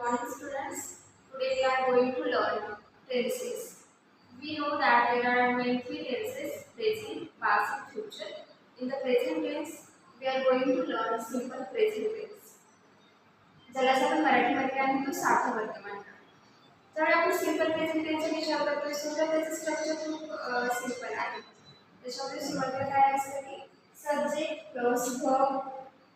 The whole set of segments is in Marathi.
Morning students. Today we are going to learn tenses. We know that there are many three tenses: present, past, and future. In the present tense, we are going to learn simple present tense. ज्याला आपण मराठीमध्ये काय म्हणतो साधा वर्तमान काळ. तर आपण सिंपल प्रेझेंट टेन्सचा विचार करतोय सुद्धा त्याचं स्ट्रक्चर खूप सिंपल आहे. त्याच्यामध्ये सुरुवातीला काय असतं की subject plus verb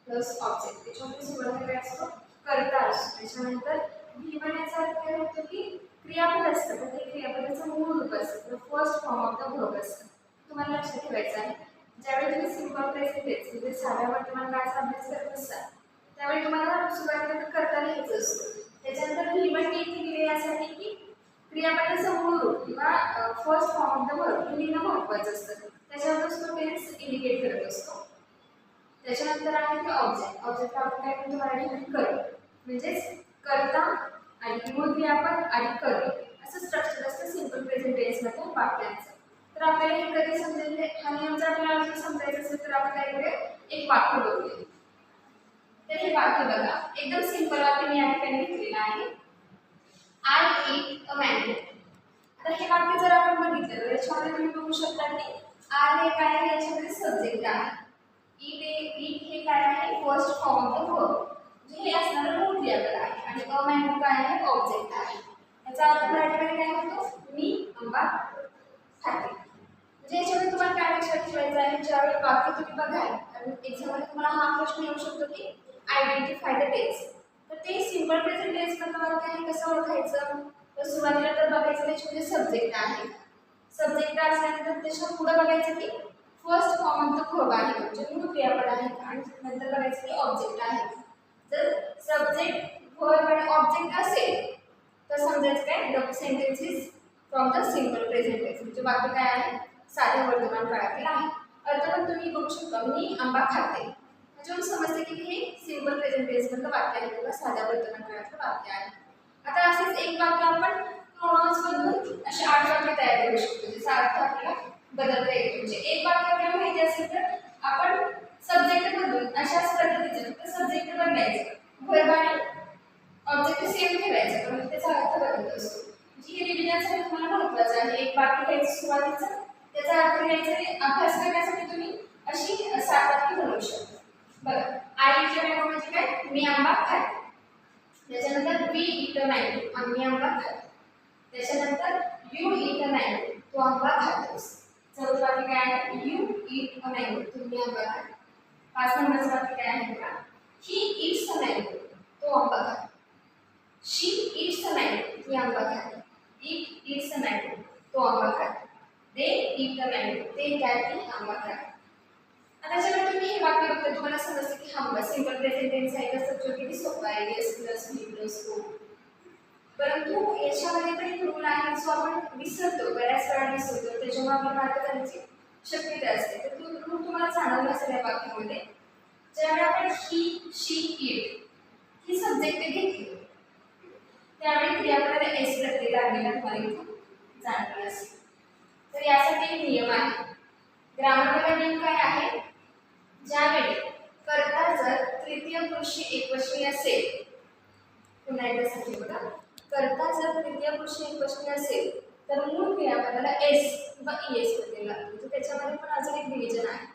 plus object. त्याच्यामध्ये सुरुवातीला काय असतो कर्ता असतो. त्याच्यानंतर V1 याचा अर्थ काय होतो की क्रियापद असतं पण ते क्रियापदाचं मूळ रूप असतं. First form of the verb असतं. तुम्हाला लक्षात ठेवायचं आहे ज्यावेळी तुम्ही सिंपल प्रेझेंट टेन्स म्हणजे साध्या वर्तमान काळाचा अभ्यास करत असाल त्यावेळी तुम्हाला सुरुवातीला कर्ता लिहायचं असतं. त्याच्यानंतर V1 इथे लिहिले यासाठी की क्रियापदाचं मूळ रूप किंवा first form of the verb हे लिहिणं महत्त्वाचं असतं. त्याच्यावरच तो टेन्स इंडिकेट करत असतो. त्याच्यानंतर आहे की ऑब्जेक्ट. ऑब्जेक्ट आपण काय म्हणतो मराठीमध्ये कर्म म्हणजेच कर्ता आणि मूळ क्रियापद आणि कर्म असं स्ट्रक्चर असतं सिंपल प्रेझेंट टेन्समध्ये वाक्यांचं. तर आपल्याला हे कधी समजेल हा नियम जर आपल्याला अजून समजायचं असेल तर आपण काय करूया एक वाक्य बघूया. तर हे वाक्य बघा एकदम सिंपल वाक्य मी या ठिकाणी घेतलेलं आहे. I eat a mango. आता हे वाक्य जर आपण बघितलं तर याच्यामध्ये तुम्ही बघू शकता की आय हे काय आहे याच्यामध्ये सब्जेक्ट आहे. ईट हे काय आहे first form of the verb म्हणजे हे असणारं मूळ क्रियापद आहे आणि अ मँगो काय आहे ऑब्जेक्ट आहे. याचा अर्थ मराठीमध्ये काय होतो मी आंबा खाते. म्हणजे याच्यामध्ये तुम्हाला काय लक्षात ठेवायचं आहे ज्यावेळी वाक्य तुम्ही बघाल आणि एक्झाममध्ये तुम्हाला हा प्रश्न येऊ शकतो की आयडेंटिफाय द टेन्स. तर ते सिंपल प्रेझेंट टेन्स मधलं वाक्य आहे कसं ओळखायचं तर सुरुवातीला तर बघायचं त्याच्यामध्ये सब्जेक्ट आहे. सब्जेक्ट असल्यानंतर त्याच्या पुढे बघायचं की first form of the verb आहे म्हणजे मूळ क्रियापद आहे आणि नंतर बघायचं की ऑब्जेक्ट आहे. जर सब्जेक्ट वर्ब आणि ऑब्जेक्ट असेल तर समजायचं काय the sentence is from the simple present tense म्हणजे वाक्य काय आहे साध्या वर्तमान काळातील आहे. अर्थ पण तुम्ही बघू शकता मी आंबा खाते म्हणजे समजते की हे सिंपल प्रेझेंट टेन्स मधलं वाक्य आहे किंवा साध्या वर्तमान काळातलं वाक्य आहे. आता असेच एक वाक्य आपण प्रोनाउन्स बदलून असे 8 वाक्य तयार करू शकतो ज्याचा अर्थ आपल्याला बदलता येतो. म्हणजे एक वाक्य आपल्याला माहिती असेल तर आपण सब्जेक्ट बदलून अशाच पद्धतीने फक्त सब्जेक्ट बदलायचं वर्ब आणि ऑब्जेक्ट सेम ठेवायचं पण त्याचा अर्थ बदलत असतो. म्हणजे हे रिव्हिजनसाठी तुम्हाला महत्त्वाचं आहे. एक वाक्य घ्यायचं सुरुवातीचं त्याचा अर्थ घ्यायचा अभ्यास करण्यासाठी तुम्ही अशी 7 वाक्य बनवू शकता. बघा आय ईट अ मँगो म्हणजे काय मी आंबा खाते. त्याच्यानंतर वी ईट अ मँगो आम्ही आंबा खातो. त्याच्यानंतर यू ईट अ मँगो तू आंबा खातोस. चौथं वाक्य काय आहे यू ईट अ मँगो तुम्ही आंबा खाता. 5 नंबरचं वाक्य काय आहे बघा ही ईट्स अ मँगो तो आंबा खातो. शी ईट्स अ मँगो ती आंबा खाते. इट ईट्स अ मँगो तो आंबा खातो. दे ईट अ मँगो ते काय ती आंबा खाते. आता जेव्हा तुम्ही हे वाक्य बघता तुम्हाला समजतं की हा सिंपल प्रेझेंट टेन्स आहे का स्ट्रक्चर किती सोपा आहे S plus V plus O. परंतु याच्यामध्ये पण एक रूल आहे जो आपण विसरतो बऱ्याच वेळा विसरतो त्याच्यामुळे आपण मार्क करण्याची शक्यता असते. तर तो रूल तुम्हाला जाणवला असेल या वाक्यामध्ये ज्यावेळी आपण ही शी इट ही सब्जेक्ट घेतली त्यावेळी क्रियापदाला एस प्रत्यय लागलेला तुम्हाला इथून जाणवला असेल. तर यासाठी एक नियम आहे. ग्रामरमधला नियम काय आहे ज्यावेळी कर्ता जर तृतीय पुरुषी एकवचनी असेल पुन्हा एकदा सांगते बघा कर्ता जर तृतीय पुरुषी एकवचनी असेल तर मूळ क्रियापदाला एस किंवा ईएस प्रत्यय लागतो. तर त्याच्यामध्ये पण अजून एक डिव्हिजन आहे.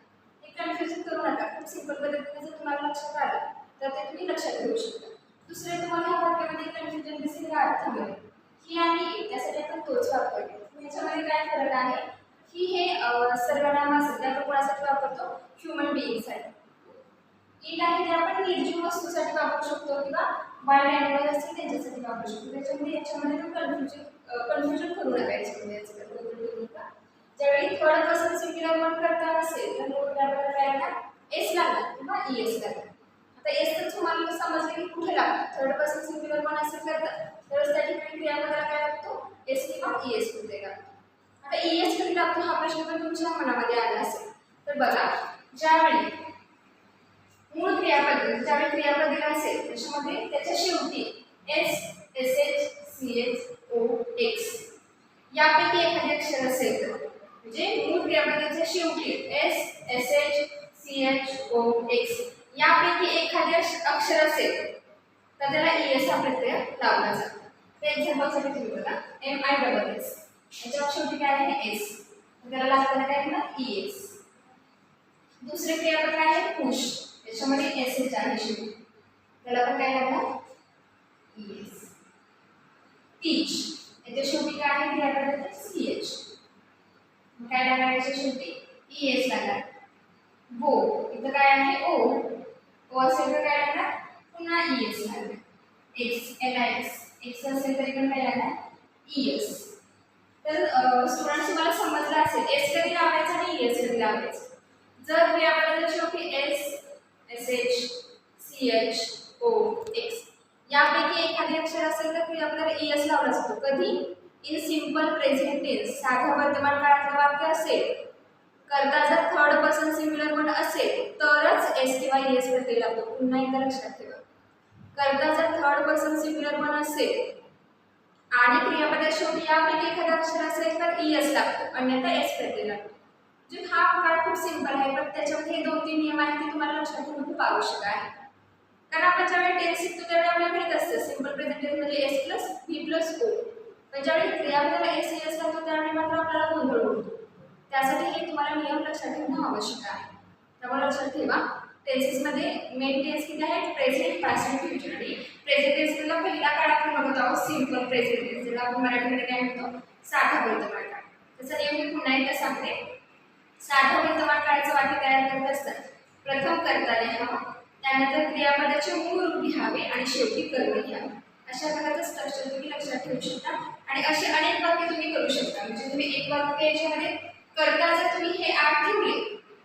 हे कन्फ्युजन करू नका. खूप सिंपल पद्धतीने जर तुम्हाला लक्षात आलं तर ते तुम्ही लक्षात ठेवू शकता. दुसरे तुम्हाला या वाक्यामध्ये कन्फ्युजन दिसेल या अर्थामध्ये ही आणि त्यासाठी आपण तोच वापरतो. याच्यामध्ये काय फरक आहे ही हे सर्वनाम असेल ते आपण कोणासाठी वापरतो ह्युमन बिईंगसाठी. ईट आहे ते आपण निर्जीव वस्तूसाठी वापरू शकतो किंवा वाईल्ड ॲनिमल असतील त्यांच्यासाठी वापरू शकतो. त्याच्यामध्ये याच्यामध्ये कन्फ्युजन करू नका. याच्यामध्ये ज्यावेळी थर्ड पर्सन सिंग्युलर वन करता असेल तर मूळ क्रियापदाला काय लागणार एस लागणार किंवा ईएस लागणार. आता एस तर तुम्हाला समजलं की कुठे लागतं थर्ड पर्सन सिंग्युलर वन असेल करता तर त्या ठिकाणी क्रियापदाला काय लागतो एस किंवा ईएस प्रत्यय लागतो. आता ईएस कधी लागतो हा प्रश्न पण तुमच्या मनामध्ये आला असेल. तर बघा ज्यावेळी मूळ क्रियापद ज्यावेळी क्रियापद दिलं असेल त्याच्यामध्ये त्याच्या शेवटी S S H C H O X यापैकी एखादे अक्षर असेल तर म्हणजे मूळ क्रियापदाच्या शेवटी S S H C H O X यापैकी एखादे अक्षर असेल तर त्याला ईएस हा प्रत्यय लागतो. त्या एक्झाम्पलसाठी तुम्ही बघा MISS, याच्यावर शेवटी काय आहे एस, त्याला लागताना काय आहे ना ES. दुसरे क्रियापद काय आहे पुश, त्याच्यामध्ये SH आहे शेवटी, त्याला पण काय लागणार ES. टीच, याच्या शेवटी काय आहे क्रियापद CH, काय लागणार याच्या शेवटी ES लागणार. गो, इथं काय आहे ओ असेल तर काय लागणार पुन्हा ES लागणार. एक्स असेल तरी पण काय लागणार ES. तर स्टुडंट्स तुम्हाला समजलं असेल एस कधी लावायचं आणि ES कधी लावायचं. जर क्रियापदाच्या शेवटी SH, CH, O, X यापैकी एखादे अक्षर असेल तर क्रियापदाला ES लावला जातो. कधी इन सिंपल प्रेझेंट टेन्स, साध्या वर्तमान काळातलं वाक्य असेल, करता जर थर्ड पर्सन सिंग्युलर वर्ड असेल तरच एस किंवा ES प्रत्यय लागतो. पुन्हा एकदा लक्षात ठेवा, करता जर थर्ड पर्सन सिंग्युलर वर्ड असेल आणि क्रियापदा शेवटी यापैकी एखादा अक्षर असेल तर ES लागतो, अन्यथा एस प्रत्यय लागतो. म्हणजे हा प्रकार खूप सिंपल आहे, पण त्याच्यामध्ये हे 2-3 नियम आहेत ते तुम्हाला लक्षात ठेवणं खूप आवश्यक आहे. कारण आपण ज्यावेळी टेन्स शिकतो त्यावेळी आपल्याला माहित असतं सिंपल प्रेझेंट टेन्स म्हणजे S plus V plus O, पण ज्यावेळी क्रियापदाला ES लागतो त्यावेळी मात्र आपल्याला गोंधळ होतो. त्यासाठी हे तुम्हाला नियम लक्षात ठेवणं आवश्यक आहे. त्यामुळे लक्षात ठेवा टेन्सेसमध्ये मेन टेन्स किती आहेत प्रेझेंट, पास्ट आणि फ्युचर. आणि प्रेझेंट टेन्सला पहिला काळ आपण बघत आहोत सिंपल प्रेझेंट टेन्स, ज्याला आपण मराठीमध्ये काय म्हणतो साधा वर्तमान काळ. त्याचा नियम मी पुन्हा एकदा सांगते. साधा वर्तमान काळाचं वाक्य तयार करत असतात प्रथम कर्ता लिहावा, त्यानंतर क्रियापदाचे मूळ रूप लिहावे आणि शेवटी कर्म लिहावे. अशा प्रकारचं स्ट्रक्चर तुम्ही लक्षात ठेवू शकता आणि असे अनेक वाक्य तुम्ही करू शकता. म्हणजे तुम्ही एक वाक्य याच्यामध्ये करता जर तुम्ही हे 8 ठेवले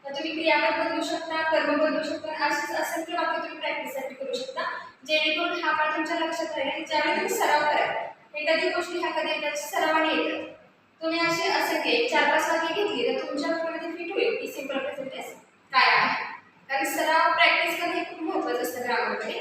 तर तुम्ही क्रियापद बदलू शकता, कर्म बदलू शकता, असेच असंख्य वाक्य तुम्ही प्रॅक्टिससाठी करू शकता, जेणेकरून हा पाठ तुमच्या लक्षात राहील. आणि ज्यावेळी तुम्ही सराव कराल एखादी गोष्टी ह्या कधी एकदा सरावाने येतात, तुम्ही असे असंख्य 4-5 वाक्य घेतली तर तुमच्या डोक्यामध्ये फिट होईल की सिंपल प्रेझेंट टेन्स काय आहे. कारण सराव प्रॅक्टिस करणे खूप महत्त्वाचं असतं ग्रामरमध्ये.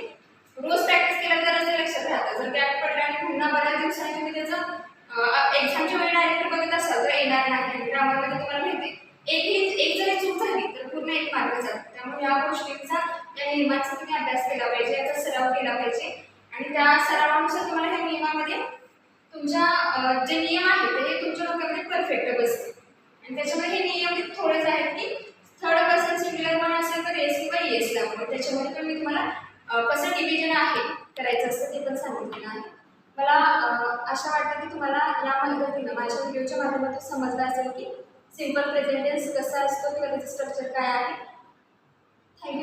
रोज प्रॅक्टिस केलं तरच ते लक्षात राहतं. जर गॅप पडला आणि पुन्हा बऱ्याच दिवसांनी तुम्ही त्याचं एक्झामच्या वेळी डायरेक्ट बघत असाल तर येणार नाही. ग्रामरमध्ये तुम्हाला माहिती एक जरी चूक झाली तर पूर्ण 1 मार्क जातो. त्यामुळे या गोष्टींचा या नियमांचा तुम्ही अभ्यास केला पाहिजे, याचा सराव केला पाहिजे आणि त्या सरावानुसार तुम्हाला ह्या नियमामध्ये तुमच्या जे नियम आहेत ते तुमच्या डोक्यामध्ये परफेक्ट बसते. आणि त्याच्यामध्ये हे नियम थोडेच आहेत की थर्ड पर्सन सिंग्युलर पण असेल तर एस किंवा ES लागतो. त्याच्यामध्ये पण मी तुम्हाला कसं डिव्हिजन आहे करायचं असतं ते पण सांगितलेलं आहे. मला आशा वाटतं की तुम्हाला या पद्धतीनं माझ्या व्हिडिओच्या माध्यमातून समजलं असेल की सिंपल प्रेझेंट टेन्स कसा असतो किंवा त्याचं स्ट्रक्चर काय आहे. थँक्यू.